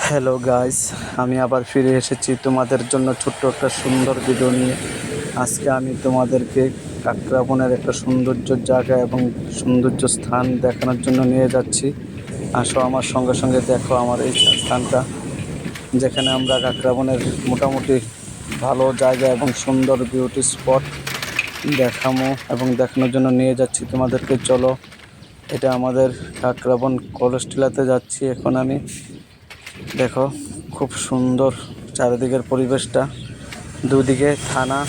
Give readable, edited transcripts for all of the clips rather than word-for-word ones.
Hello guys, আমি আবার ফিরে এসেছি তোমাদের জন্য ছোট্ট একটা সুন্দর ভিডিও নিয়ে। আজকে আমি তোমাদেরকে কাকরাবনের একটা সৌন্দর্য জায়গা এবং সৌন্দর্য স্থান দেখানোর জন্য নিয়ে যাচ্ছি। আসো আমার সঙ্গে সঙ্গে দেখো আমার এই স্থানটা, যেখানে আমরা কাকরাবনের মোটামুটি ভালো জায়গা এবং সুন্দর বিউটি স্পট দেখামো এবং দেখানোর জন্য নিয়ে যাচ্ছি তোমাদেরকে। চলো, এটা আমাদের কাকরাবন কলেজ টিলাতে যাচ্ছি এখন আমি। দেখো, খুব সুন্দর চারিদিকের পরিবেশটা, দুদিকে থানা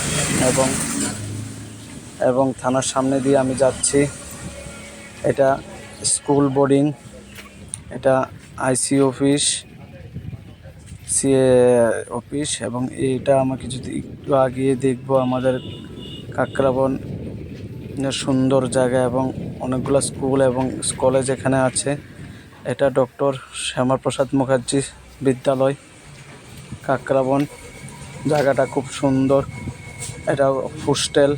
এবং এবং থানার সামনে দিয়ে আমি যাচ্ছি। এটা স্কুল বোর্ডিং, এটা আইসি অফিস, সিএ অফিস, এবং এইটা আমাকে যদি একটু আগিয়ে দেখবো আমাদের কাকরাবন সুন্দর জায়গা এবং অনেকগুলো স্কুল এবং কলেজ এখানে আছে। এটা ডক্টর শ্যামাপ্রসাদ মুখার্জি বিদ্যালয়, কাকরাবন। জায়গাটা খুব সুন্দর, এটা হোস্টেল।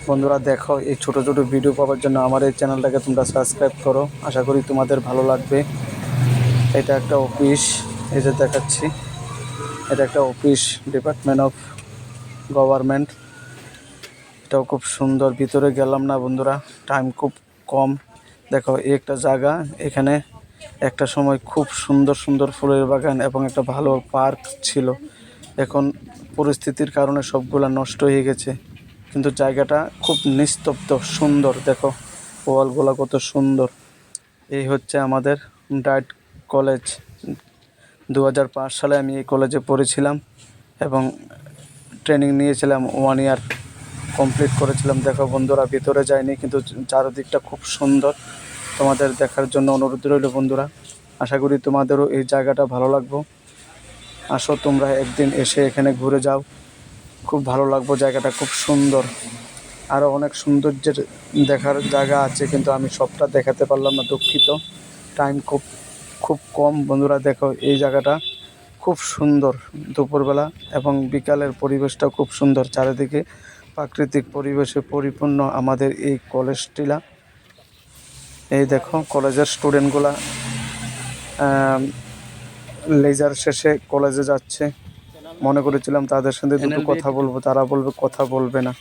বন্ধুরা দেখো, এই ছোটো ছোটো ভিডিও পাওয়ার জন্য আমার এই চ্যানেলটাকে তোমরা সাবস্ক্রাইব করো, আশা করি তোমাদের ভালো লাগবে। এটা একটা অফিস, এই যে দেখাচ্ছি, এটা একটা অফিস, ডিপার্টমেন্ট অফ গভর্নমেন্ট। এটাও খুব সুন্দর। ভিতরে গেলাম না বন্ধুরা, টাইম খুব কম। দেখো, এই একটা জায়গা, এখানে একটা সময় খুব সুন্দর সুন্দর ফুলের বাগান এবং একটা ভালো পার্ক ছিল। এখন পরিস্থিতির কারণে সবগুলা নষ্ট হয়ে গেছে, কিন্তু জায়গাটা খুব নিস্তব্ধ, সুন্দর। দেখো ওয়ালগুলো কত সুন্দর। এই হচ্ছে আমাদের ডায়েট কলেজ। 2005 সালে আমি এই কলেজে পড়েছিলাম এবং ট্রেনিং নিয়েছিলাম, 1 ইয়ার কমপ্লিট করেছিলাম। দেখো বন্ধুরা, ভিতরে যাইনি, কিন্তু চারদিকটা খুব সুন্দর। তোমাদের দেখার জন্য অনুরোধ রইল বন্ধুরা, আশা করি তোমাদেরও এই জায়গাটা ভালো লাগবে। আসো তোমরা একদিন এসে এখানে ঘুরে যাও, খুব ভালো লাগবে। জায়গাটা খুব সুন্দর, আরও অনেক সৌন্দর্যের দেখার জায়গা আছে, কিন্তু আমি সবটা দেখাতে পারলাম না, দুঃখিত। টাইম খুব খুব কম বন্ধুরা। দেখো এই জায়গাটা খুব সুন্দর, দুপুরবেলা এবং বিকালের পরিবেশটাও খুব সুন্দর। চারিদিকে প্রাকৃতিক পরিবেশে পরিপূর্ণ আমাদের এই কলেজ টিলা। এই দেখো কলেজের স্টুডেন্টগুলা লেজার শেষে কলেজে যাচ্ছে। মনে করেছিলাম তাদের সাথে দুটো কথা বলবো, তারা বলবে কথা বলবে না।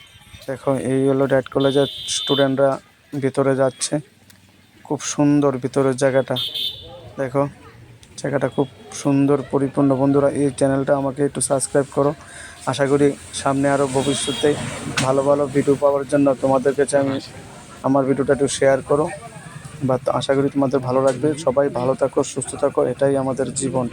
দেখো, এই হলো ডায়েট কলেজের স্টুডেন্টরা ভিতরে যাচ্ছে। খুব সুন্দর ভিতরের জায়গাটা। দেখো, জায়গাটা খুব সুন্দর পরিপূর্ণ। বন্ধুরা, এই চ্যানেলটা আমাকে একটু সাবস্ক্রাইব করো, আশা করি সামনে আরও ভবিষ্যতে ভালো ভালো ভিডিও পাওয়ার জন্য তোমাদের কাছে আমি আমার ভিডিওটা একটু শেয়ার করো। আশা করি তোমাদের ভালো লাগবে। সবাই ভালো থাকো, সুস্থ থাকো, এটাই আমাদের জীবন।